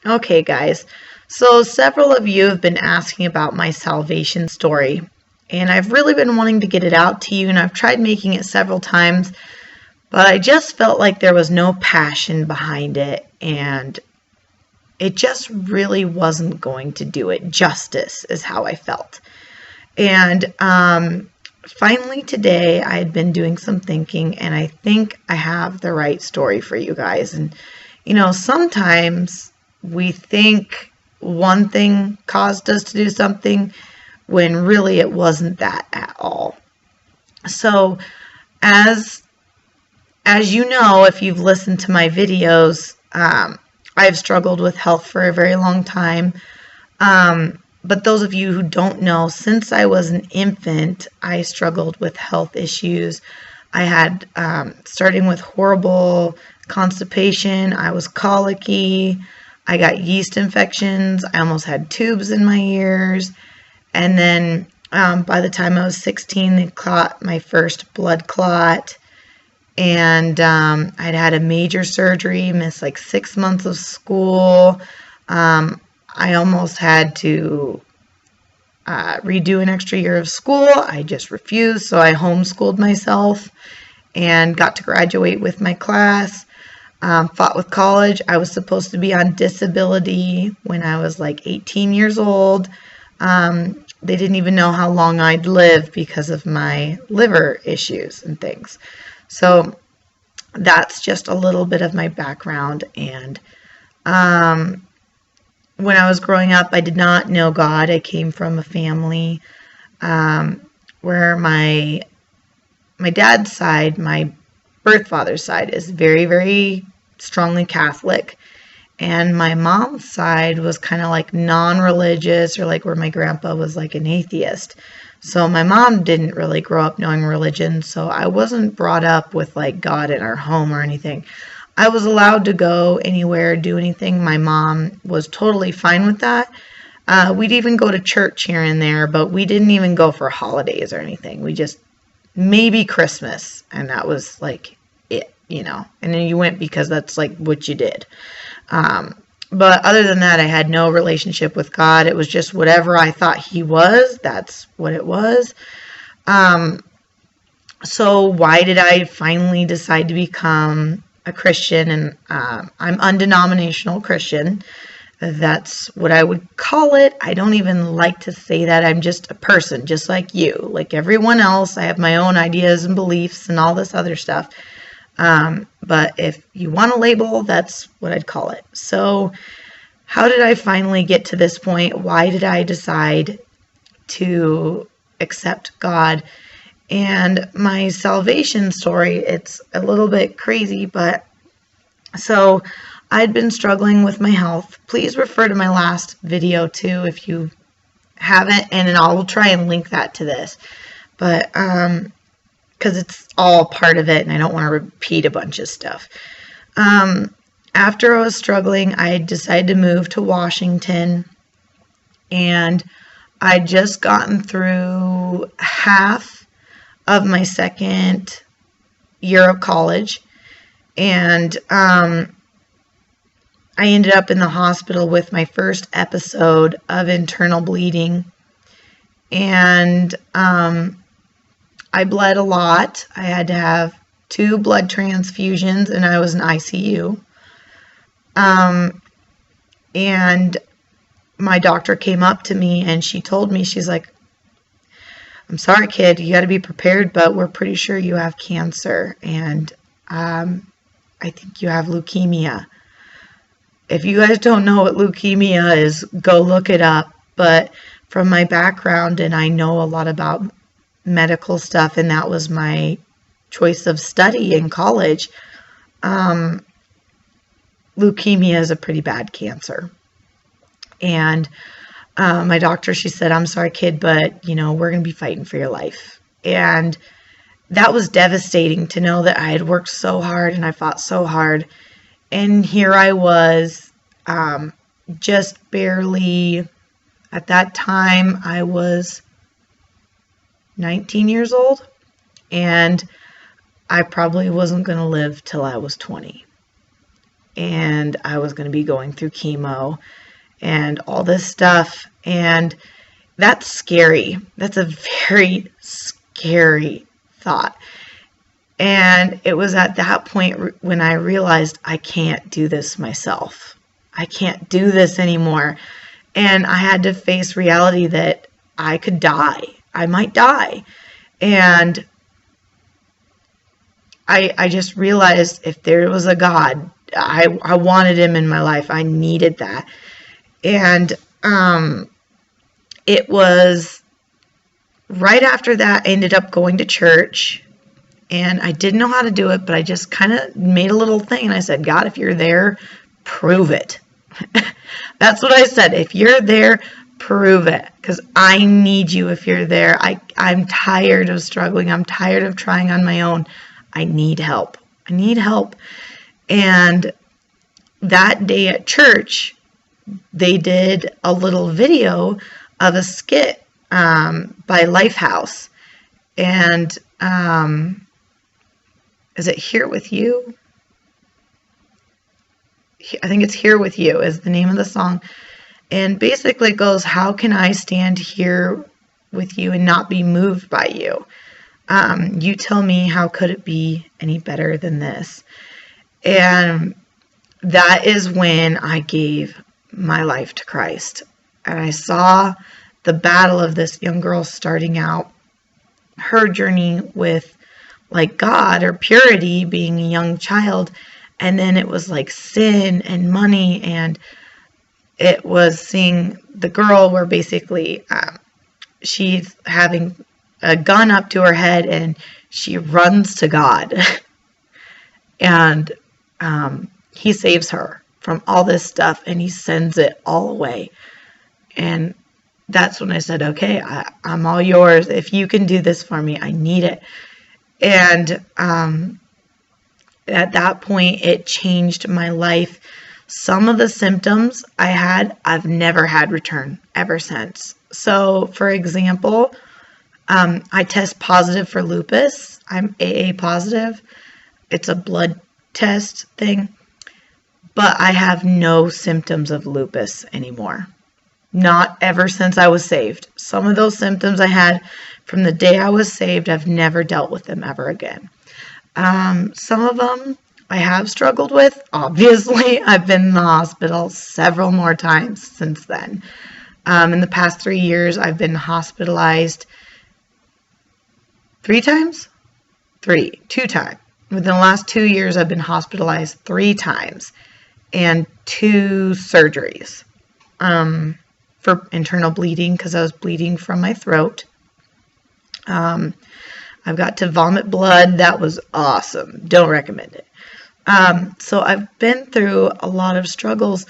Okay, guys. So several of you have been asking about my salvation story, and I've really been wanting to get it out to you, and I've tried making it several times, but I just felt like there was no passion behind it, and it just really wasn't going to do it justice, is how I felt. And finally today, I had been doing some thinking, and I think I have the right story for you guys. And sometimes we think one thing caused us to do something when really it wasn't that at all. So, as you know, if you've listened to my videos, I've struggled with health for a very long time. But those of you who don't know, since I was an infant, I struggled with health issues. I had, starting with horrible constipation, I was colicky, I got yeast infections, I almost had tubes in my ears, and then by the time I was 16, they caught my first blood clot, and I'd had a major surgery, missed like 6 months of school. I almost had to redo an extra year of school. I just refused, so I homeschooled myself and got to graduate with my class. Fought with college. I was supposed to be on disability when I was like 18 years old. They didn't even know how long I'd live because of my liver issues and things. So that's just a little bit of my background. And when I was growing up, I did not know God. I came from a family where my dad's side, my birth father's side, is very, very strongly Catholic. And my mom's side was kind of like non-religious, or like where my grandpa was like an atheist. So my mom didn't really grow up knowing religion, so I wasn't brought up with like God in our home or anything. I was allowed to go anywhere, do anything. My mom was totally fine with that. We'd even go to church here and there, but we didn't even go for holidays or anything. We just, maybe Christmas, and that was like it, and then you went because that's like what you did. But other than that, I had no relationship with God. It was just whatever I thought he was, that's what it was. So why did I finally decide to become a Christian? And I'm undenominational Christian. That's what I would call it. I don't even like to say that. I'm just a person, just like you. Like everyone else, I have my own ideas and beliefs and all this other stuff. But if you want a label, that's what I'd call it. So how did I finally get to this point? Why did I decide to accept God? And my salvation story, it's a little bit crazy, but so I'd been struggling with my health. Please refer to my last video too if you haven't, and then I'll try and link that to this. But because it's all part of it and I don't want to repeat a bunch of stuff. After I was struggling, I decided to move to Washington, and I'd just gotten through half of my second year of college, and I ended up in the hospital with my first episode of internal bleeding, and I bled a lot. I had to have 2 blood transfusions, and I was in ICU. And my doctor came up to me and she told me, she's like, "I'm sorry, kid, you got to be prepared, but we're pretty sure you have cancer, and I think you have leukemia." If you guys don't know what leukemia is, go look it up. But from my background, and I know a lot about medical stuff, and that was my choice of study in college, leukemia is a pretty bad cancer. And my doctor, she said, "I'm sorry, kid, but, we're going to be fighting for your life." And that was devastating to know that I had worked so hard and I fought so hard. And here I was, just barely, at that time, I was 19 years old, and I probably wasn't going to live till I was 20. and I was going to be going through chemo and all this stuff. And that's scary. That's a very scary thought. And it was at that point when I realized I can't do this myself. I can't do this anymore. And I had to face reality that I could die. I might die. And I just realized if there was a God, I wanted him in my life. I needed that. And it was right after that, I ended up going to church. And I didn't know how to do it, but I just kind of made a little thing. And I said, God, if you're there, prove it. That's what I said. If you're there, prove it. Because I need you if you're there. I'm tired of struggling. I'm tired of trying on my own. I need help. I need help. And that day at church, they did a little video of a skit by Lifehouse. And is it Here With You? I think it's Here With You is the name of the song. And basically it goes, how can I stand here with you and not be moved by you? You tell me, how could it be any better than this? And that is when I gave my life to Christ. And I saw the battle of this young girl starting out, her journey with like God or purity, being a young child. And then it was like sin and money. And it was seeing the girl where basically she's having a gun up to her head and she runs to God. And he saves her from all this stuff and he sends it all away. And that's when I said, okay, I'm all yours. If you can do this for me, I need it. And at that point, it changed my life. Some of the symptoms I had, I've never had return ever since. So, for example, I test positive for lupus. I'm AA positive. It's a blood test thing. But I have no symptoms of lupus anymore. Not ever since I was saved. Some of those symptoms I had from the day I was saved, I've never dealt with them ever again. Some of them I have struggled with. Obviously, I've been in the hospital several more times since then. In the past 3 years, I've been hospitalized 3 times? 2 times. Within the last 2 years, I've been hospitalized 3 times and 2 surgeries for internal bleeding because I was bleeding from my throat. I've got to vomit blood. That was awesome. Don't recommend it. So I've been through a lot of struggles,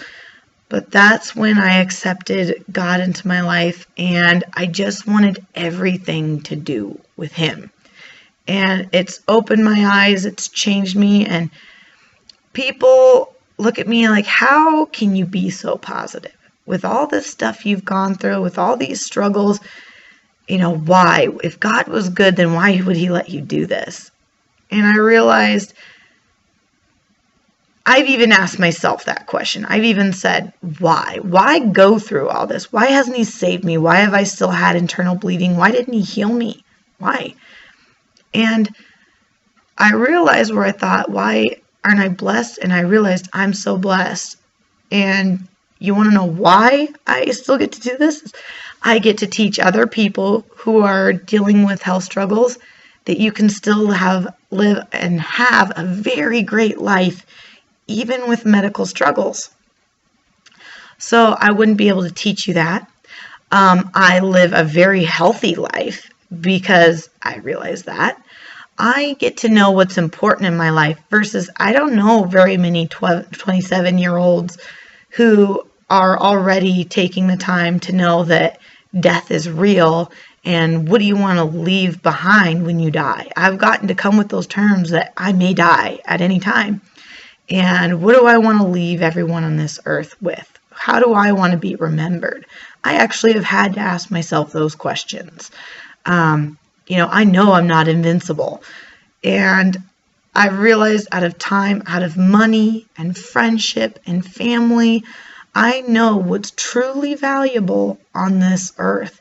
but that's when I accepted God into my life and I just wanted everything to do with him. And it's opened my eyes. It's changed me. And people look at me like, how can you be so positive? With all this stuff you've gone through, with all these struggles, you know, why? If God was good, then why would he let you do this? And I realized I've even asked myself that question. I've even said, why? Why go through all this? Why hasn't he saved me? Why have I still had internal bleeding? Why didn't he heal me? Why? And I realized where I thought, why aren't I blessed? And I realized I'm so blessed. And you want to know why I still get to do this? I get to teach other people who are dealing with health struggles that you can still live and have a very great life, even with medical struggles. So I wouldn't be able to teach you that. I live a very healthy life because I realize that. I get to know what's important in my life versus I don't know very many 27-year-olds who are already taking the time to know that death is real and what do you want to leave behind when you die? I've gotten to come with those terms that I may die at any time. And what do I want to leave everyone on this earth with? How do I want to be remembered? I actually have had to ask myself those questions. I know I'm not invincible. And I realized out of time, out of money and friendship and family, I know what's truly valuable on this earth.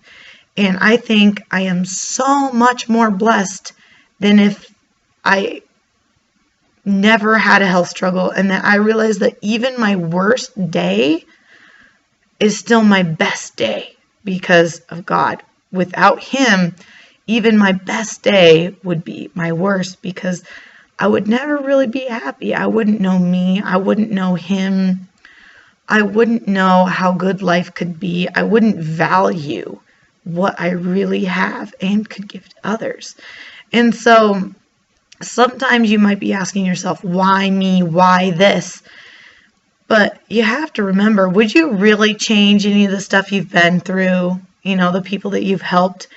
And I think I am so much more blessed than if I never had a health struggle, and that I realized that even my worst day is still my best day because of God. Without Him, even my best day would be my worst because I would never really be happy. I wouldn't know me. I wouldn't know Him. I wouldn't know how good life could be. I wouldn't value what I really have and could give to others. And so sometimes you might be asking yourself, why me? Why this? But you have to remember, would you really change any of the stuff you've been through? The people that you've helped,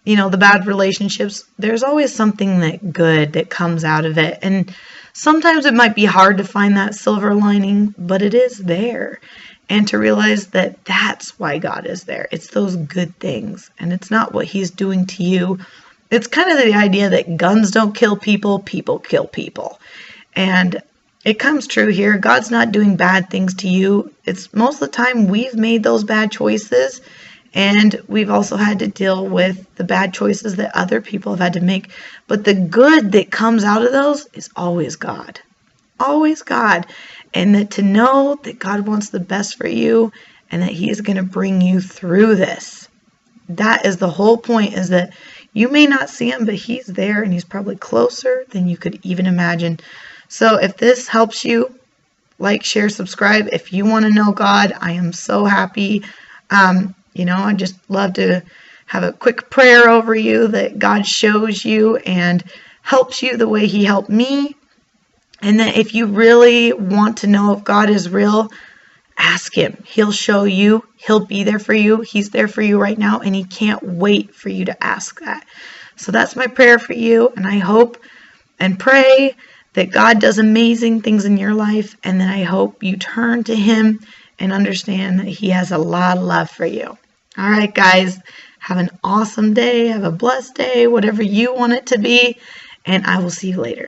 the bad relationships. There's always something good that comes out of it. And sometimes it might be hard to find that silver lining, but it is there. And to realize that that's why God is there. It's those good things. And it's not what He's doing to you. It's kind of the idea that guns don't kill people, people kill people. And it comes true here. God's not doing bad things to you. It's most of the time we've made those bad choices, and we've also had to deal with the bad choices that other people have had to make. But the good that comes out of those is always God. Always God. And that to know that God wants the best for you and that He is going to bring you through this. That is the whole point, is that you may not see Him, but He's there, and He's probably closer than you could even imagine. So if this helps you, like, share, subscribe. If you want to know God, I am so happy. I just love to have a quick prayer over you that God shows you and helps you the way He helped me. And that if you really want to know if God is real, ask Him. He'll show you. He'll be there for you. He's there for you right now, and He can't wait for you to ask that. So that's my prayer for you, and I hope and pray that God does amazing things in your life, and then I hope you turn to Him and understand that He has a lot of love for you. All right, guys, have an awesome day. Have a blessed day, whatever you want it to be, and I will see you later.